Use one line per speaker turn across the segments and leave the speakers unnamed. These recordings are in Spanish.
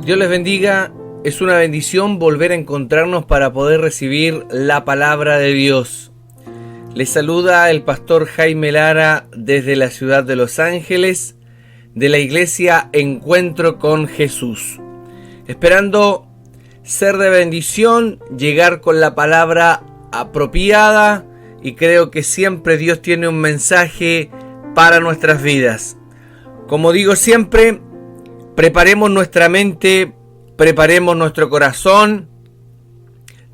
Dios les bendiga. Es una bendición volver a encontrarnos para poder recibir la palabra de Dios. Les saluda el pastor Jaime Lara desde la ciudad de Los Ángeles, de la iglesia Encuentro con Jesús. Esperando ser de bendición, llegar con la palabra apropiada, y creo que siempre Dios tiene un mensaje para nuestras vidas. Como digo siempre, preparemos nuestra mente, preparemos nuestro corazón,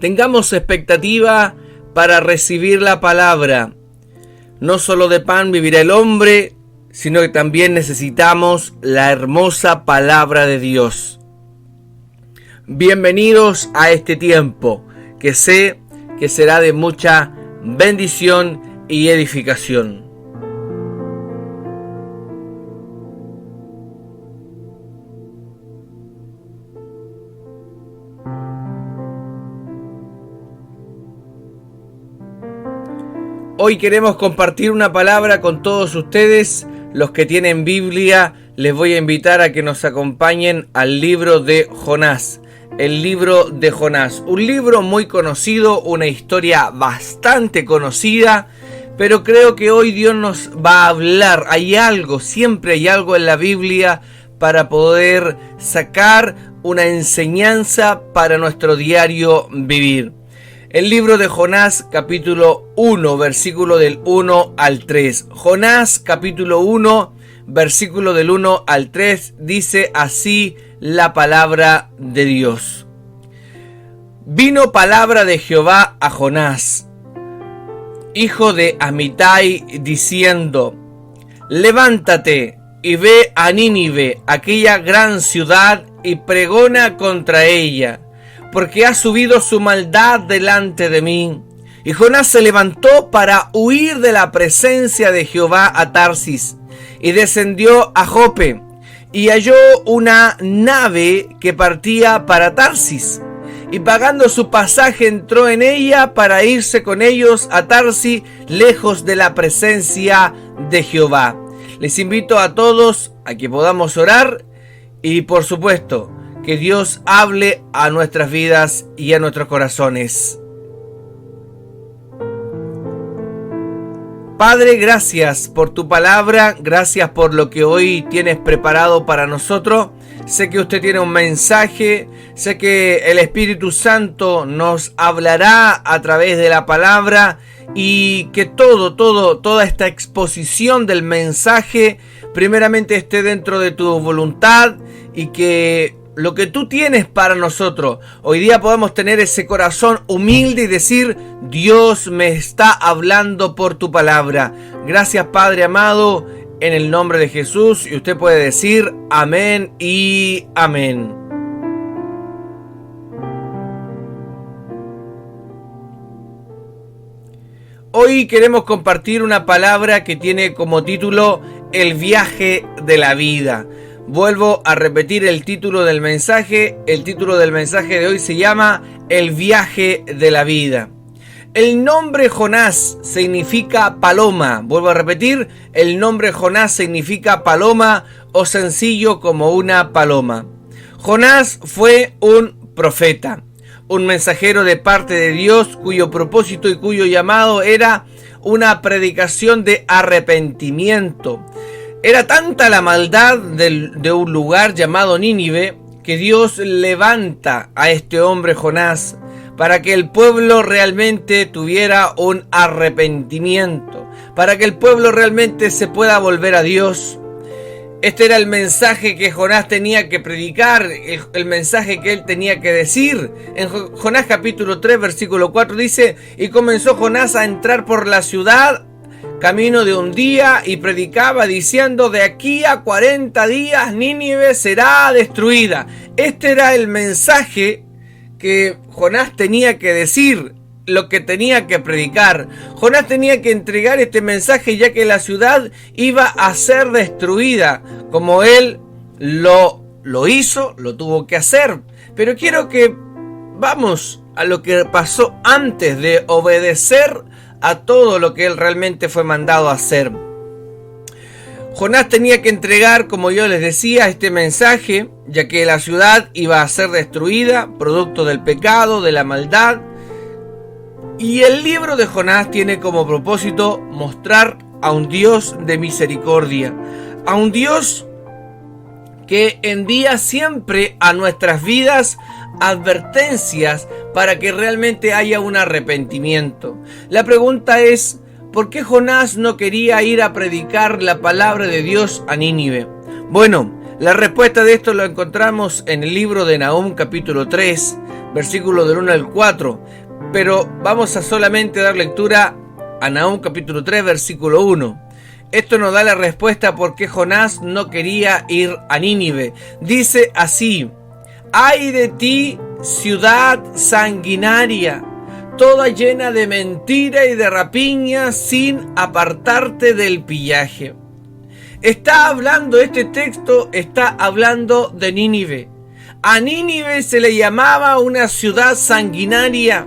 tengamos expectativa para recibir la palabra. No solo de pan vivirá el hombre, sino que también necesitamos la hermosa palabra de Dios. Bienvenidos a este tiempo, que sé que será de mucha bendición y edificación. Hoy queremos compartir una palabra con todos ustedes. Los que tienen Biblia, les voy a invitar a que nos acompañen al libro de Jonás. El libro de Jonás, un libro muy conocido, una historia bastante conocida, pero creo que hoy Dios nos va a hablar. Siempre hay algo en la Biblia para poder sacar una enseñanza para nuestro diario vivir. El libro de Jonás, capítulo 1, versículo del 1 al 3. Jonás, capítulo 1, versículo del 1 al 3, dice así la palabra de Dios. Vino palabra de Jehová a Jonás, hijo de Amitai, diciendo: levántate y ve a Nínive, aquella gran ciudad, y pregona contra ella, porque ha subido su maldad delante de mí. Y Jonás se levantó para huir de la presencia de Jehová a Tarsis, y descendió a Jope, y halló una nave que partía para Tarsis, y pagando su pasaje entró en ella para irse con ellos a Tarsis, lejos de la presencia de Jehová. Les invito a todos a que podamos orar y, por supuesto, que Dios hable a nuestras vidas y a nuestros corazones. Padre, gracias por tu palabra, gracias por lo que hoy tienes preparado para nosotros. Sé que usted tiene un mensaje, sé que el Espíritu Santo nos hablará a través de la palabra, y que toda esta exposición del mensaje primeramente esté dentro de tu voluntad, y que lo que tú tienes para nosotros, hoy día podamos tener ese corazón humilde y decir: Dios me está hablando por tu palabra. Gracias, Padre amado, en el nombre de Jesús. Y usted puede decir amén y amén. Hoy queremos compartir una palabra que tiene como título El viaje de la vida. Vuelvo a repetir el título del mensaje. El título del mensaje de hoy se llama El viaje de la vida. El nombre Jonás significa paloma. Vuelvo a repetir, el nombre Jonás significa paloma, o sencillo como una paloma. Jonás fue un profeta, un mensajero de parte de Dios, cuyo propósito y cuyo llamado era una predicación de arrepentimiento. Era tanta la maldad de un lugar llamado Nínive, que Dios levanta a este hombre Jonás para que el pueblo realmente tuviera un arrepentimiento, para que el pueblo realmente se pueda volver a Dios. Este era el mensaje que Jonás tenía que predicar, el mensaje que él tenía que decir. En Jonás capítulo 3, versículo 4 dice: y comenzó Jonás a entrar por la ciudad camino de un día, y predicaba diciendo: de aquí a 40 días Nínive será destruida. Este era el mensaje que Jonás tenía que decir, lo que tenía que predicar. Jonás tenía que entregar este mensaje, ya que la ciudad iba a ser destruida, como él lo hizo, lo tuvo que hacer. Pero quiero que vamos a lo que pasó antes de obedecer a todo lo que él realmente fue mandado a hacer. Jonás tenía que entregar, como yo les decía, este mensaje, ya que la ciudad iba a ser destruida, producto del pecado, de la maldad. Y el libro de Jonás tiene como propósito mostrar a un Dios de misericordia, a un Dios que envía siempre a nuestras vidas advertencias para que realmente haya un arrepentimiento. La pregunta es, ¿por qué Jonás no quería ir a predicar la palabra de Dios a Nínive? Bueno, la respuesta de esto lo encontramos en el libro de Nahum capítulo 3, versículo del 1 al 4. Pero vamos a solamente dar lectura a Nahum capítulo 3, versículo 1. Esto nos da la respuesta por qué Jonás no quería ir a Nínive. Dice así: ¡ay de ti, ciudad sanguinaria, toda llena de mentira y de rapiña, sin apartarte del pillaje! Está hablando, este texto está hablando de Nínive. A Nínive se le llamaba una ciudad sanguinaria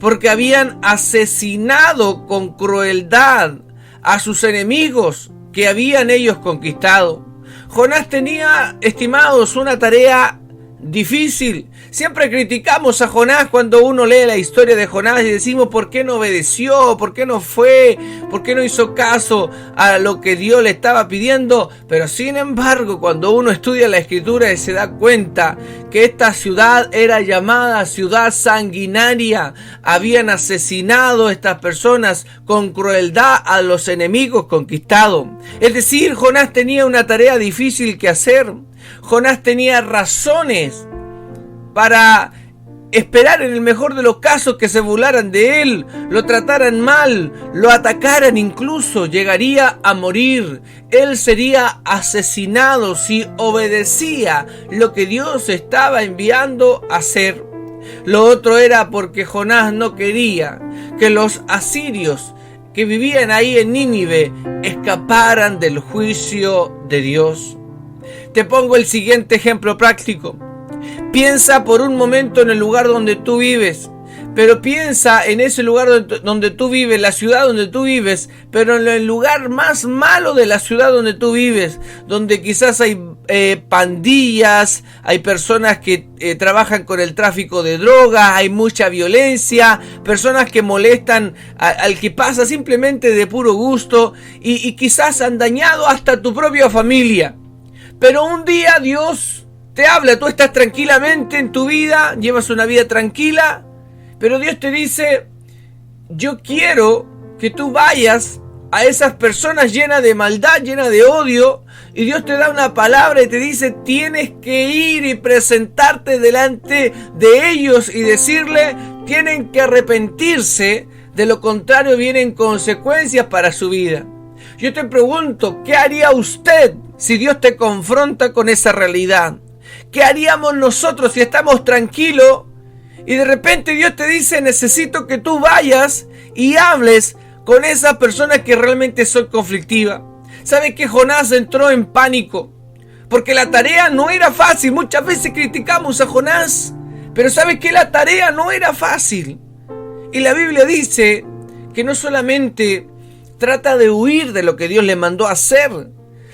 porque habían asesinado con crueldad a sus enemigos que habían ellos conquistado. Jonás tenía, estimados, una tarea difícil. Siempre criticamos a Jonás cuando uno lee la historia de Jonás y decimos ¿por qué no obedeció? ¿Por qué no fue? ¿Por qué no hizo caso a lo que Dios le estaba pidiendo? Pero sin embargo, cuando uno estudia la escritura y se da cuenta que esta ciudad era llamada ciudad sanguinaria, habían asesinado a estas personas con crueldad a los enemigos conquistados. Es decir, Jonás tenía una tarea difícil que hacer. Jonás tenía razones para esperar, en el mejor de los casos, que se burlaran de él, lo trataran mal, lo atacaran, incluso llegaría a morir. Él sería asesinado si obedecía lo que Dios estaba enviando a hacer. Lo otro era porque Jonás no quería que los asirios que vivían ahí en Nínive escaparan del juicio de Dios. Te pongo el siguiente ejemplo práctico. Piensa por un momento en el lugar donde tú vives, pero piensa en ese lugar donde tú vives, la ciudad donde tú vives, pero en el lugar más malo de la ciudad donde tú vives, donde quizás hay pandillas, hay personas que trabajan con el tráfico de drogas, hay mucha violencia, personas que molestan al que pasa simplemente de puro gusto y quizás han dañado hasta tu propia familia. Pero un día Dios te habla, tú estás tranquilamente en tu vida, llevas una vida tranquila, pero Dios te dice: yo quiero que tú vayas a esas personas llenas de maldad, llenas de odio, y Dios te da una palabra y te dice: tienes que ir y presentarte delante de ellos y decirle, tienen que arrepentirse, de lo contrario vienen consecuencias para su vida. Yo te pregunto, ¿qué haría usted si Dios te confronta con esa realidad? ¿Qué haríamos nosotros si estamos tranquilos y de repente Dios te dice: necesito que tú vayas y hables con esas personas que realmente son conflictivas? ¿Sabe que Jonás entró en pánico? Porque la tarea no era fácil. Muchas veces criticamos a Jonás, pero ¿sabe que la tarea no era fácil? Y la Biblia dice que no solamente trata de huir de lo que Dios le mandó a hacer,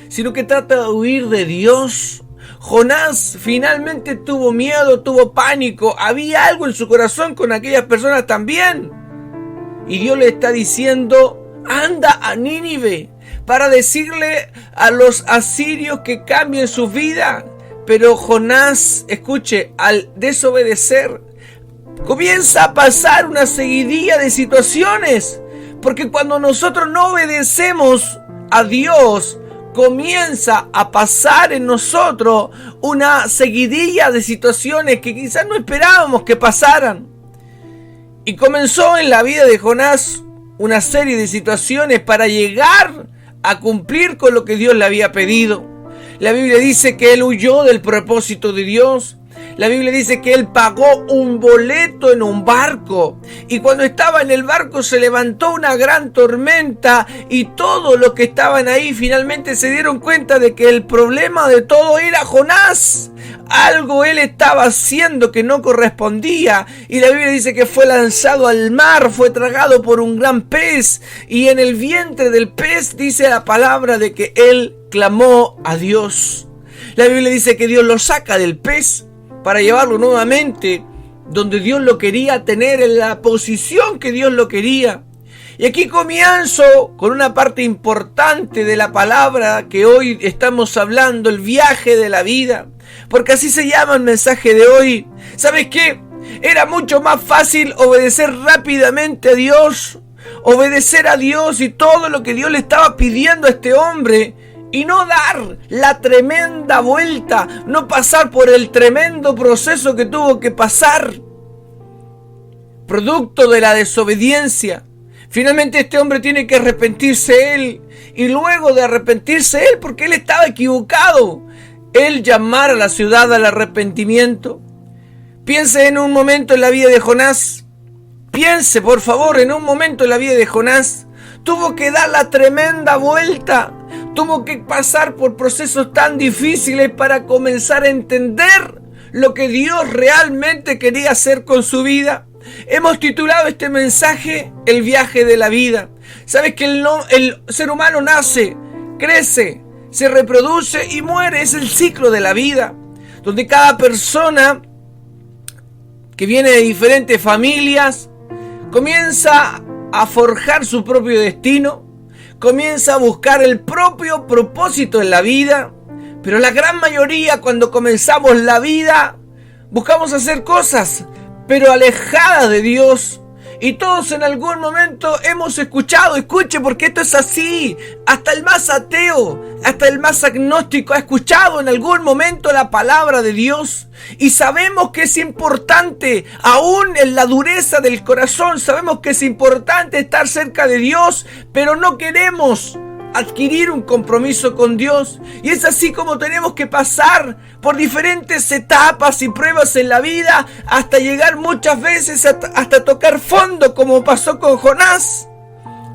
sino que trata de huir de Dios. Jonás finalmente tuvo miedo, tuvo pánico, había algo en su corazón con aquellas personas también. Y Dios le está diciendo: anda a Nínive para decirle a los asirios que cambien su vida. Pero Jonás, escuche, al desobedecer, comienza a pasar una seguidilla de situaciones. Porque cuando nosotros no obedecemos a Dios, comienza a pasar en nosotros una seguidilla de situaciones que quizás no esperábamos que pasaran. Y comenzó en la vida de Jonás una serie de situaciones para llegar a cumplir con lo que Dios le había pedido. La Biblia dice que él huyó del propósito de Dios. La Biblia dice que él pagó un boleto en un barco, y cuando estaba en el barco se levantó una gran tormenta y todos los que estaban ahí finalmente se dieron cuenta de que el problema de todo era Jonás. Algo él estaba haciendo que no correspondía. Y la Biblia dice que fue lanzado al mar, fue tragado por un gran pez. Y en el vientre del pez dice la palabra de que él clamó a Dios. La Biblia dice que Dios lo saca del pez para llevarlo nuevamente donde Dios lo quería tener, en la posición que Dios lo quería. Y aquí comienzo con una parte importante de la palabra que hoy estamos hablando, el viaje de la vida, porque así se llama el mensaje de hoy. ¿Sabes qué? Era mucho más fácil obedecer rápidamente a Dios, obedecer a Dios y todo lo que Dios le estaba pidiendo a este hombre, y no dar la tremenda vuelta, no pasar por el tremendo proceso que tuvo que pasar, producto de la desobediencia. Finalmente este hombre tiene que arrepentirse él, y luego de arrepentirse él, porque él estaba equivocado, él llamar a la ciudad al arrepentimiento. Piense en un momento en la vida de Jonás, piense por favor en un momento en la vida de Jonás. Tuvo que dar la tremenda vuelta, tuvo que pasar por procesos tan difíciles para comenzar a entender lo que Dios realmente quería hacer con su vida. Hemos titulado este mensaje El viaje de la vida. Sabes que el ser humano nace, crece, se reproduce y muere. Es el ciclo de la vida, donde cada persona que viene de diferentes familias comienza a forjar su propio destino, comienza a buscar el propio propósito en la vida. Pero la gran mayoría, cuando comenzamos la vida, buscamos hacer cosas pero alejadas de Dios. Y todos en algún momento hemos escuchado, escuche porque esto es así, hasta el más ateo, hasta el más agnóstico ha escuchado en algún momento la palabra de Dios. Y sabemos que es importante, aún en la dureza del corazón, sabemos que es importante estar cerca de Dios, pero no queremos adquirir un compromiso con Dios. Y es así como tenemos que pasar por diferentes etapas y pruebas en la vida hasta llegar muchas veces hasta tocar fondo, como pasó con Jonás,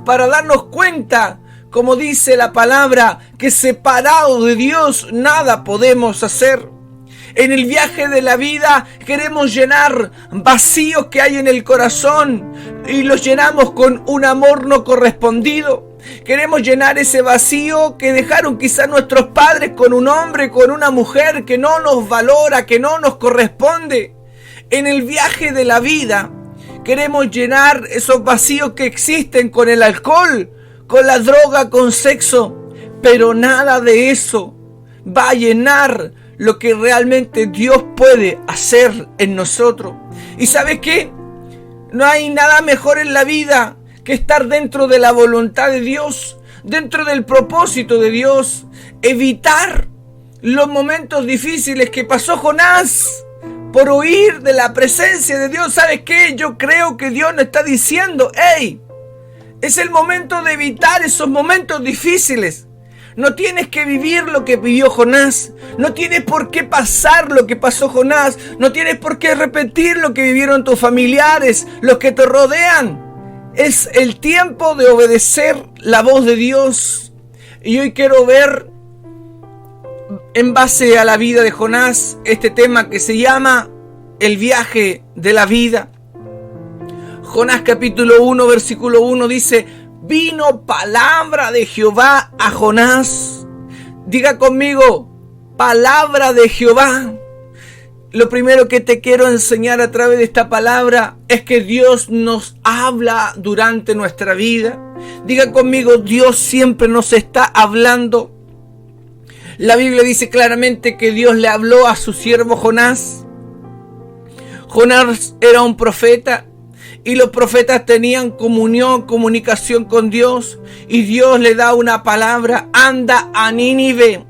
para darnos cuenta, como dice la palabra, que separado de Dios nada podemos hacer. En el viaje de la vida queremos llenar vacíos que hay en el corazón y los llenamos con un amor no correspondido. Queremos llenar ese vacío que dejaron quizás nuestros padres con un hombre, con una mujer que no nos valora, que no nos corresponde. En el viaje de la vida queremos llenar esos vacíos que existen con el alcohol, con la droga, con sexo, pero nada de eso va a llenar lo que realmente Dios puede hacer en nosotros. ¿Y sabes qué? No hay nada mejor en la vida que estar dentro de la voluntad de Dios, dentro del propósito de Dios, evitar los momentos difíciles que pasó Jonás por huir de la presencia de Dios. ¿Sabes qué? Yo creo que Dios nos está diciendo, hey, es el momento de evitar esos momentos difíciles. No tienes que vivir lo que vivió Jonás. No tienes por qué pasar lo que pasó Jonás. No tienes por qué repetir lo que vivieron tus familiares, los que te rodean. Es el tiempo de obedecer la voz de Dios. Y hoy quiero ver, en base a la vida de Jonás, este tema que se llama el viaje de la vida. Jonás capítulo 1, versículo 1 dice: vino palabra de Jehová a Jonás. Diga conmigo, palabra de Jehová. Lo primero que te quiero enseñar a través de esta palabra es que Dios nos habla durante nuestra vida. Diga conmigo, Dios siempre nos está hablando. La Biblia dice claramente que Dios le habló a su siervo Jonás. Jonás era un profeta y los profetas tenían comunicación con Dios. Y Dios le da una palabra: anda a Nínive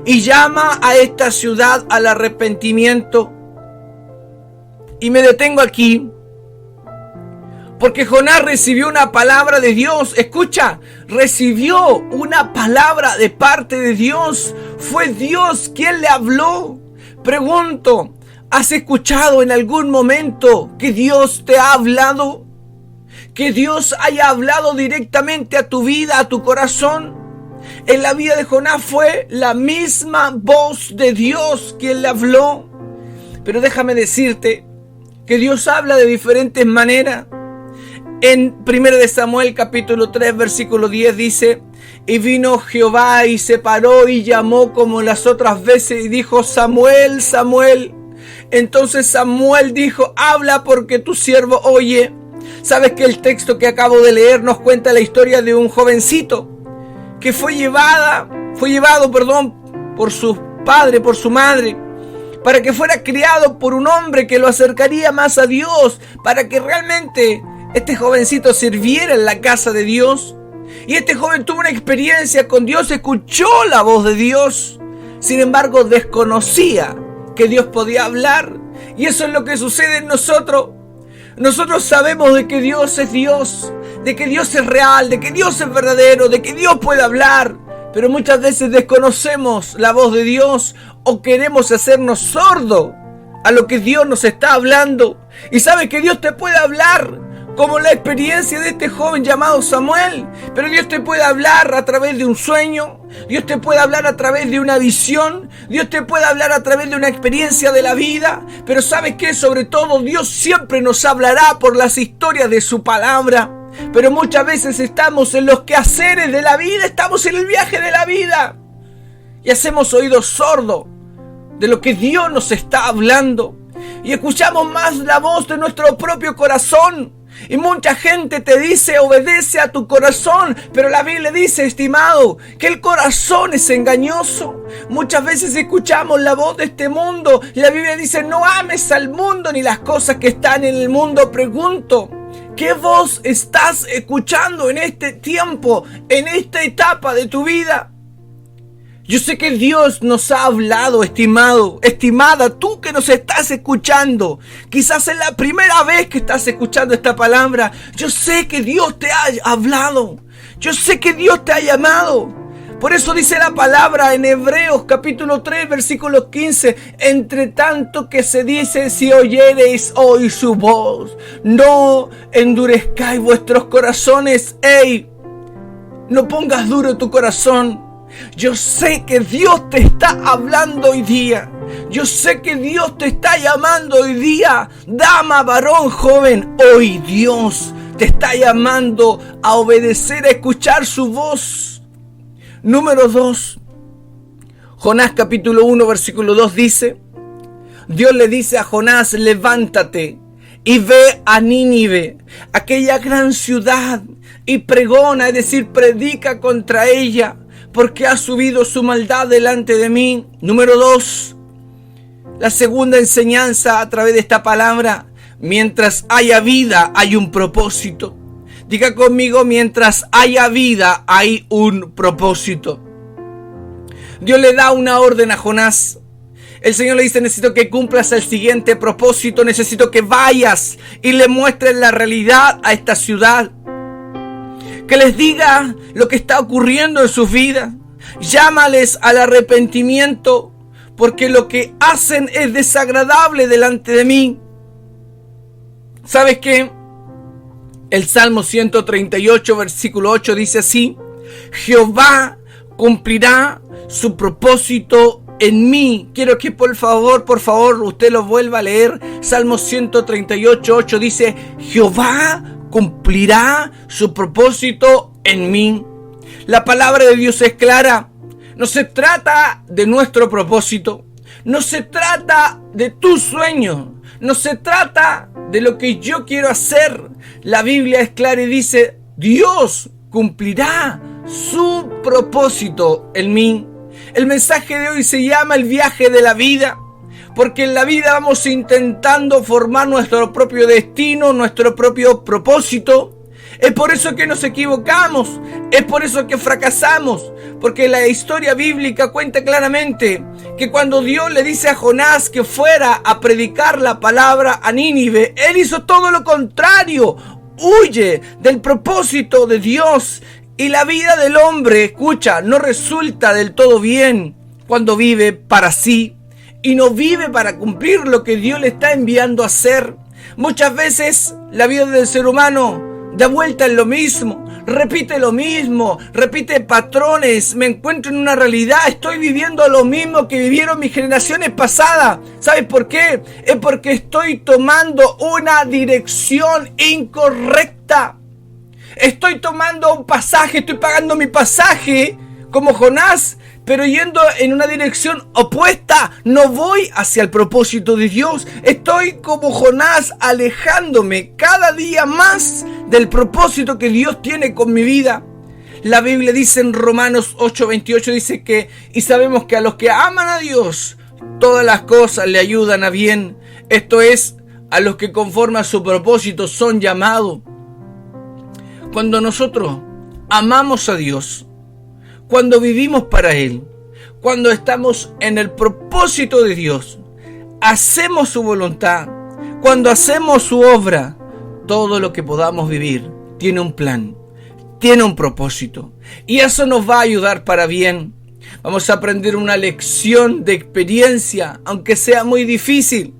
y llama a esta ciudad al arrepentimiento. Y me detengo aquí porque Jonás recibió una palabra de Dios. Escucha, recibió una palabra de parte de Dios. Fue Dios quien le habló. Pregunto, ¿has escuchado en algún momento que Dios te ha hablado? Que Dios haya hablado directamente a tu vida, a tu corazón. En la vida de Jonás fue la misma voz de Dios quien le habló. Pero déjame decirte que Dios habla de diferentes maneras. En 1 de Samuel capítulo 3 versículo 10 dice: y vino Jehová y se paró y llamó como las otras veces y dijo: Samuel, Samuel. Entonces Samuel dijo: habla, porque tu siervo oye. Sabes que el texto que acabo de leer nos cuenta la historia de un jovencito que fue llevado por su padre, por su madre, para que fuera criado por un hombre que lo acercaría más a Dios, para que realmente este jovencito sirviera en la casa de Dios. Y este joven tuvo una experiencia con Dios, escuchó la voz de Dios, sin embargo desconocía que Dios podía hablar. Y eso es lo que sucede en nosotros. Nosotros sabemos de que Dios es Dios, de que Dios es real, de que Dios es verdadero, de que Dios puede hablar, pero muchas veces desconocemos la voz de Dios o queremos hacernos sordos a lo que Dios nos está hablando. Y sabes que Dios te puede hablar, como la experiencia de este joven llamado Samuel, pero Dios te puede hablar a través de un sueño, Dios te puede hablar a través de una visión, Dios te puede hablar a través de una experiencia de la vida, pero ¿sabes qué? Sobre todo Dios siempre nos hablará por las historias de su palabra. Pero muchas veces estamos en los quehaceres de la vida, estamos en el viaje de la vida y hacemos oídos sordos de lo que Dios nos está hablando y escuchamos más la voz de nuestro propio corazón. Y mucha gente te dice: obedece a tu corazón, pero la Biblia dice, estimado, que el corazón es engañoso. Muchas veces escuchamos la voz de este mundo y la Biblia dice: no ames al mundo ni las cosas que están en el mundo. Pregunto, ¿qué voz estás escuchando en este tiempo, en esta etapa de tu vida? Yo sé que Dios nos ha hablado, estimado, estimada, tú que nos estás escuchando. Quizás es la primera vez que estás escuchando esta palabra. Yo sé que Dios te ha hablado. Yo sé que Dios te ha llamado. Por eso dice la palabra en Hebreos capítulo 3 versículo 15: entre tanto que se dice, si oyereis hoy su voz, no endurezcáis vuestros corazones. No pongas duro tu corazón. Yo sé que Dios te está hablando hoy día. Yo sé que Dios te está llamando hoy día. Dama, varón, joven, hoy Dios te está llamando a obedecer, a escuchar su voz. Número 2. Jonás capítulo 1 versículo 2 dice: Dios le dice a Jonás: levántate y ve a Nínive, aquella gran ciudad, y pregona, es decir, predica contra ella, porque ha subido su maldad delante de mí. Número 2. La segunda enseñanza a través de esta palabra: mientras haya vida hay un propósito. Diga conmigo: mientras haya vida hay un propósito. Dios le da una orden a Jonás. El Señor le dice: necesito que cumplas el siguiente propósito, necesito que vayas y le muestres la realidad a esta ciudad. Que les diga lo que está ocurriendo en sus vidas. Llámales al arrepentimiento, porque lo que hacen es desagradable delante de mí. ¿Sabes qué? El Salmo 138, versículo 8 dice así: Jehová cumplirá su propósito en mí. Quiero que por favor, usted lo vuelva a leer. Salmo 138, 8 dice: Jehová cumplirá su propósito en mí. La palabra de Dios es clara. No se trata de nuestro propósito. No se trata de tu sueño. No se trata de lo que yo quiero hacer. La Biblia es clara y dice: Dios cumplirá su propósito en mí. El mensaje de hoy se llama el viaje de la vida. Porque en la vida vamos intentando formar nuestro propio destino, nuestro propio propósito. Es por eso que nos equivocamos, es por eso que fracasamos. Porque la historia bíblica cuenta claramente que cuando Dios le dice a Jonás que fuera a predicar la palabra a Nínive, él hizo todo lo contrario. Huye del propósito de Dios. Y la vida del hombre, escucha, no resulta del todo bien cuando vive para sí y no vive para cumplir lo que Dios le está enviando a hacer. Muchas veces la vida del ser humano da vuelta en lo mismo. repite lo mismo, repite patrones, me encuentro en una realidad, estoy viviendo lo mismo que vivieron mis generaciones pasadas. ¿Sabes por qué? Es porque estoy tomando una dirección incorrecta. Estoy tomando un pasaje, estoy pagando mi pasaje como Jonás, pero yendo en una dirección opuesta. No voy hacia el propósito de Dios. Estoy como Jonás, alejándome cada día más del propósito que Dios tiene con mi vida. La Biblia dice en Romanos 8:28, dice que, y sabemos que a los que aman a Dios, todas las cosas le ayudan a bien. Esto es, a los que conforme a su propósito son llamados. Cuando nosotros amamos a Dios, cuando vivimos para Él, cuando estamos en el propósito de Dios, hacemos su voluntad, cuando hacemos su obra, todo lo que podamos vivir tiene un plan, tiene un propósito, y eso nos va a ayudar para bien. Vamos a aprender una lección de experiencia, aunque sea muy difícil,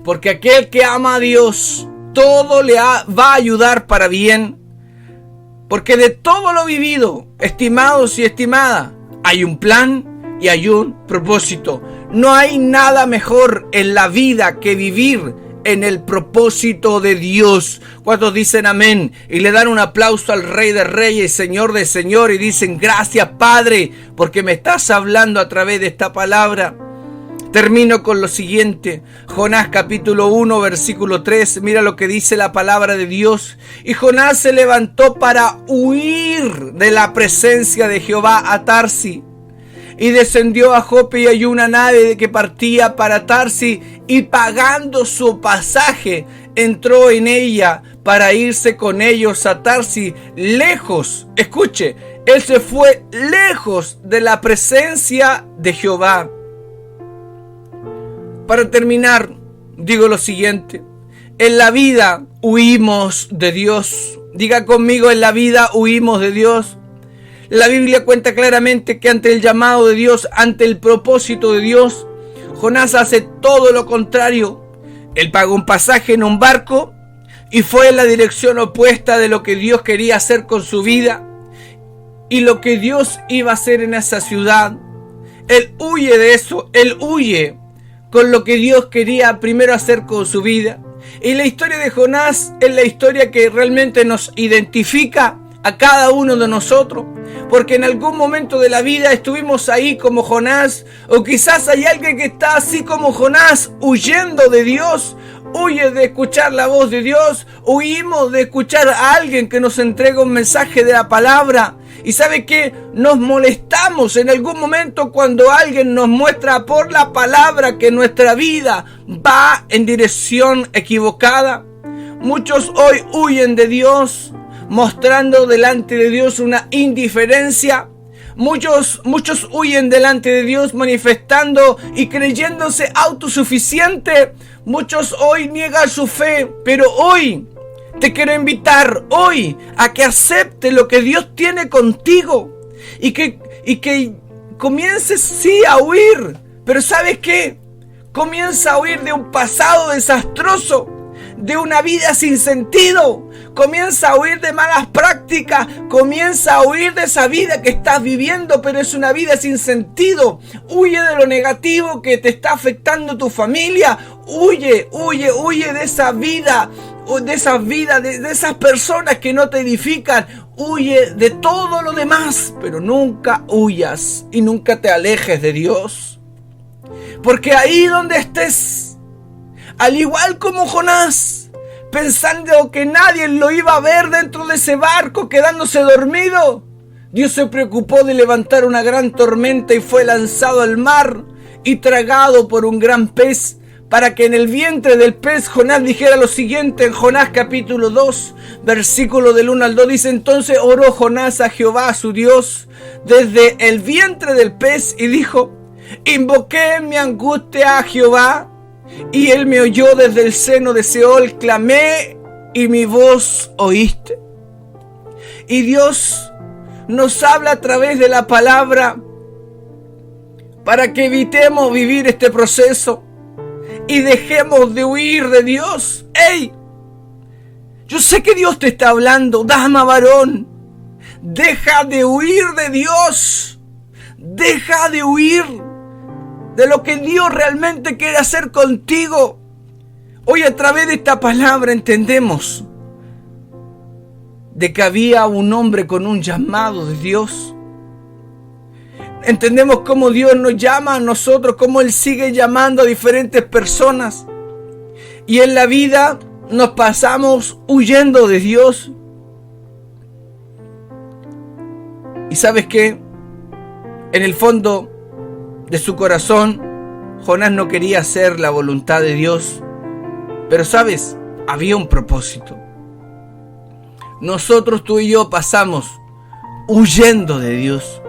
porque aquel que ama a Dios, todo va a ayudar para bien. Porque de todo lo vivido, estimados y estimadas, hay un plan y hay un propósito. No hay nada mejor en la vida que vivir en el propósito de Dios. ¿Cuántos dicen amén? Y le dan un aplauso al Rey de Reyes, Señor de Señores, y dicen gracias, Padre, porque me estás hablando a través de esta palabra. Termino con lo siguiente. Jonás capítulo 1 versículo 3. Mira lo que dice la palabra de Dios. Y Jonás se levantó para huir de la presencia de Jehová a Tarsis. Y descendió a Jope y halló una nave que partía para Tarsis. Y pagando su pasaje, entró en ella para irse con ellos a Tarsis, lejos. Escuche, él se fue lejos de la presencia de Jehová. Para terminar, digo lo siguiente. En la vida huimos de Dios. Diga conmigo, en la vida huimos de Dios. La Biblia cuenta claramente que ante el llamado de Dios, ante el propósito de Dios, Jonás hace todo lo contrario. Él pagó un pasaje en un barco y fue en la dirección opuesta de lo que Dios quería hacer con su vida y lo que Dios iba a hacer en esa ciudad. Él huye de eso, él huye con lo que Dios quería primero hacer con su vida. Y la historia de Jonás es la historia que realmente nos identifica a cada uno de nosotros, porque en algún momento de la vida estuvimos ahí como Jonás, o quizás hay alguien que está así como Jonás, huyendo de Dios, huye de escuchar la voz de Dios, huimos de escuchar a alguien que nos entrega un mensaje de la palabra. Y ¿sabe qué? Nos molestamos en algún momento cuando alguien nos muestra por la palabra que nuestra vida va en dirección equivocada. Muchos hoy huyen de Dios, mostrando delante de Dios una indiferencia. Muchos huyen delante de Dios manifestando y creyéndose autosuficientes. Muchos hoy niegan su fe, pero hoy te quiero invitar hoy a que acepte lo que Dios tiene contigo y que comiences sí a huir. Pero ¿sabes qué? Comienza a huir de un pasado desastroso, de una vida sin sentido. Comienza a huir de malas prácticas. Comienza a huir de esa vida que estás viviendo, pero es una vida sin sentido. Huye de lo negativo que te está afectando tu familia. Huye de esa vida, de esas personas que no te edifican. Huye de todo lo demás, pero nunca huyas y nunca te alejes de Dios. Porque ahí donde estés, al igual como Jonás, pensando que nadie lo iba a ver dentro de ese barco, quedándose dormido, Dios se preocupó de levantar una gran tormenta y fue lanzado al mar y tragado por un gran pez, para que en el vientre del pez Jonás dijera lo siguiente en Jonás capítulo 2, versículo del 1 al 2, dice: entonces oró Jonás a Jehová su Dios desde el vientre del pez y dijo: invoqué en mi angustia a Jehová, y él me oyó desde el seno de Seol, clamé y mi voz oíste. Y Dios nos habla a través de la palabra para que evitemos vivir este proceso y dejemos de huir de Dios. ¡Ey! Yo sé que Dios te está hablando, dama, varón. Deja de huir de Dios. Deja de huir de lo que Dios realmente quiere hacer contigo. Hoy a través de esta palabra entendemos de que había un hombre con un llamado de Dios. Entendemos cómo Dios nos llama a nosotros, cómo Él sigue llamando a diferentes personas. Y en la vida nos pasamos huyendo de Dios. ¿Y sabes qué? En el fondo de su corazón, Jonás no quería hacer la voluntad de Dios. Pero ¿sabes? Había un propósito. Nosotros, tú y yo, pasamos huyendo de Dios.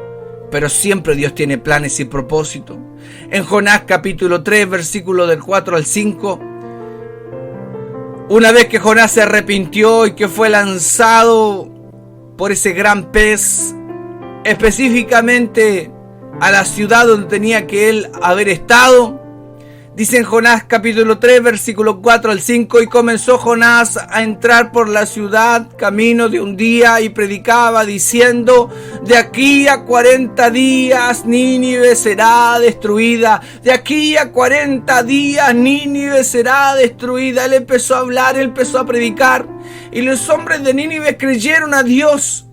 Pero siempre Dios tiene planes y propósitos. En Jonás capítulo 3, versículo del 4 al 5. Una vez que Jonás se arrepintió y que fue lanzado por ese gran pez, específicamente a la ciudad donde tenía que él haber estado, dice en Jonás capítulo 3, versículo 4 al 5, y comenzó Jonás a entrar por la ciudad camino de un día y predicaba diciendo: de aquí a 40 días Nínive será destruida. De aquí a 40 días Nínive será destruida. Él empezó a hablar, él empezó a predicar, y los hombres de Nínive creyeron a Dios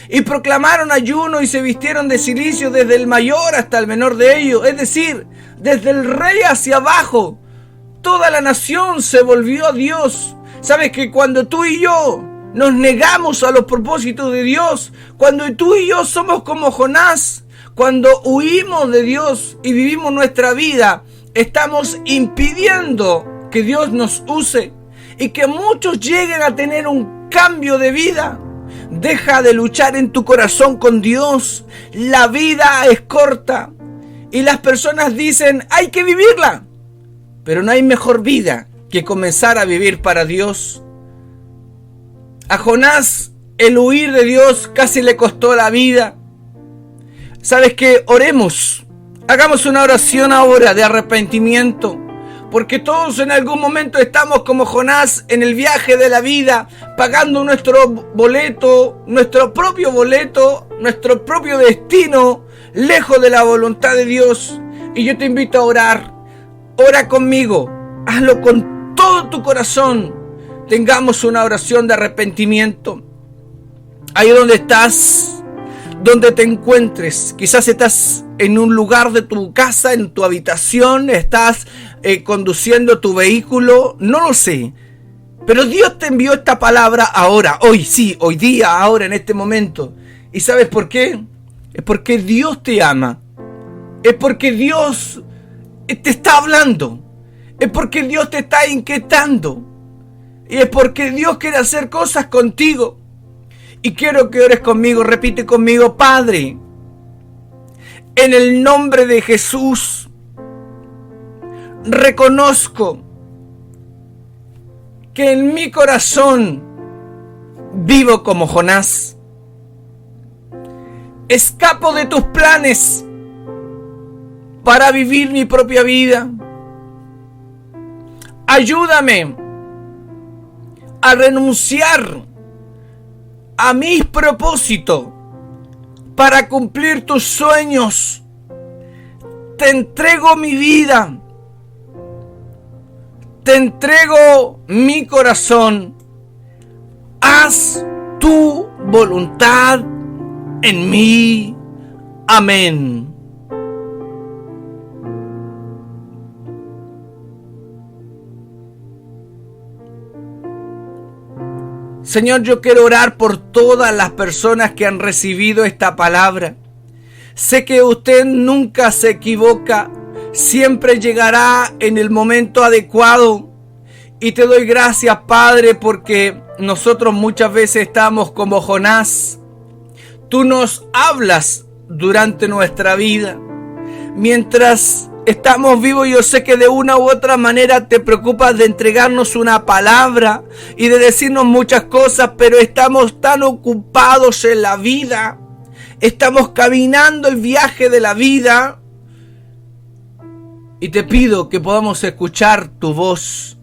y proclamaron ayuno y se vistieron de cilicio desde el mayor hasta el menor de ellos, es decir, desde el rey hacia abajo. Toda la nación se volvió a Dios. ¿Sabes que cuando tú y yo nos negamos a los propósitos de Dios, cuando tú y yo somos como Jonás, cuando huimos de Dios y vivimos nuestra vida, estamos impidiendo que Dios nos use y que muchos lleguen a tener un cambio de vida? Deja de luchar en tu corazón con Dios. La vida es corta. Y las personas dicen, hay que vivirla. Pero no hay mejor vida que comenzar a vivir para Dios. A Jonás, el huir de Dios casi le costó la vida. ¿Sabes qué? Oremos. Hagamos una oración ahora de arrepentimiento. Porque todos en algún momento estamos como Jonás en el viaje de la vida, pagando nuestro boleto, nuestro propio destino, lejos de la voluntad de Dios. Y yo te invito a orar. Ora conmigo. Hazlo con todo tu corazón. Tengamos una oración de arrepentimiento. Ahí donde estás, donde te encuentres. Quizás estás en un lugar de tu casa, en tu habitación. Estás conduciendo tu vehículo. No lo sé. Pero Dios te envió esta palabra ahora. Hoy sí, hoy día, ahora, en este momento. ¿Y sabes por qué? Es porque Dios te ama. Es porque Dios te está hablando. Es porque Dios te está inquietando. Y es porque Dios quiere hacer cosas contigo. Y quiero que ores conmigo. Repite conmigo: Padre, en el nombre de Jesús, reconozco que en mi corazón vivo como Jonás. Escapo de tus planes para vivir mi propia vida. Ayúdame a renunciar a mis propósitos para cumplir tus sueños. Te entrego mi vida. Te entrego mi corazón. Haz tu voluntad en mí. Amén. Señor, yo quiero orar por todas las personas que han recibido esta palabra. Sé que usted nunca se equivoca, siempre llegará en el momento adecuado. Y te doy gracias, Padre, porque nosotros muchas veces estamos como Jonás. Tú nos hablas durante nuestra vida. Mientras estamos vivos, yo sé que de una u otra manera te preocupas de entregarnos una palabra y de decirnos muchas cosas, pero estamos tan ocupados en la vida, estamos caminando el viaje de la vida, y te pido que podamos escuchar tu voz,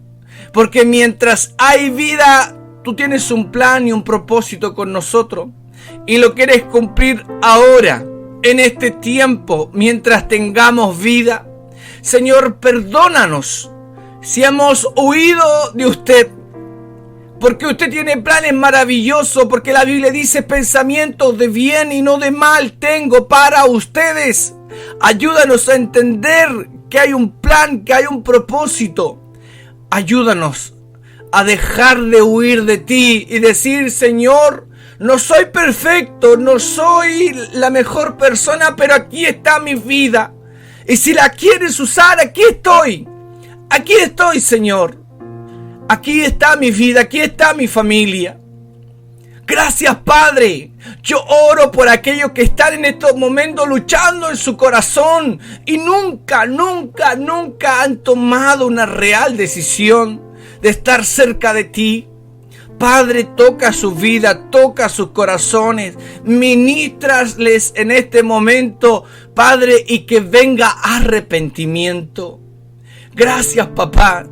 porque mientras hay vida tú tienes un plan y un propósito con nosotros y lo quieres cumplir ahora, en este tiempo, mientras tengamos vida. Señor, perdónanos si hemos huido de usted, porque usted tiene planes maravillosos, porque la Biblia dice: pensamientos de bien y no de mal tengo para ustedes. Ayúdanos a entender que hay un plan, que hay un propósito. Ayúdanos a dejar de huir de ti y decir: Señor, no soy perfecto, no soy la mejor persona, pero aquí está mi vida. Y si la quieres usar, aquí estoy. Aquí estoy, Señor. Aquí está mi vida, aquí está mi familia. Gracias, Padre. Yo oro por aquellos que están en estos momentos luchando en su corazón y nunca han tomado una real decisión de estar cerca de ti. Padre, toca su vida, toca sus corazones, ministrasles en este momento, Padre, y que venga arrepentimiento. Gracias, papá,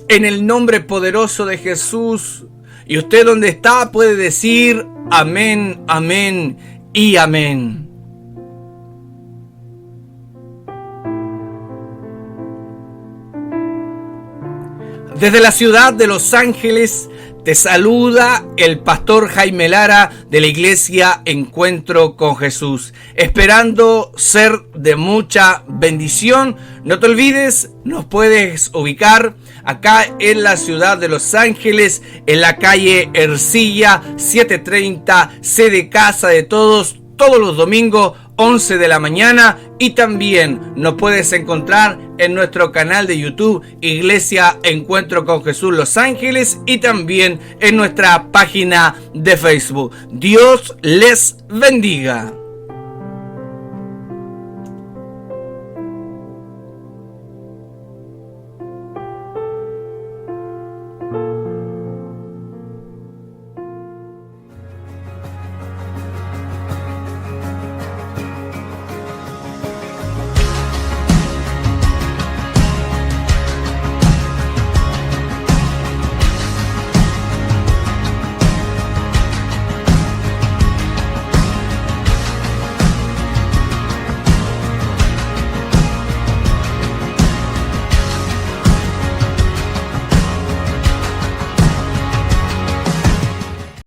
en el nombre poderoso de Jesús. Y usted donde está puede decir amén, amén y amén. Desde la ciudad de Los Ángeles te saluda el pastor Jaime Lara de la iglesia Encuentro con Jesús, esperando ser de mucha bendición. No te olvides, nos puedes ubicar acá en la ciudad de Los Ángeles, en la calle Ercilla 730, sede Casa de Todos, todos los domingos 11 de la mañana, y también nos puedes encontrar en nuestro canal de YouTube Iglesia Encuentro con Jesús Los Ángeles, y también en nuestra página de Facebook. Dios les bendiga.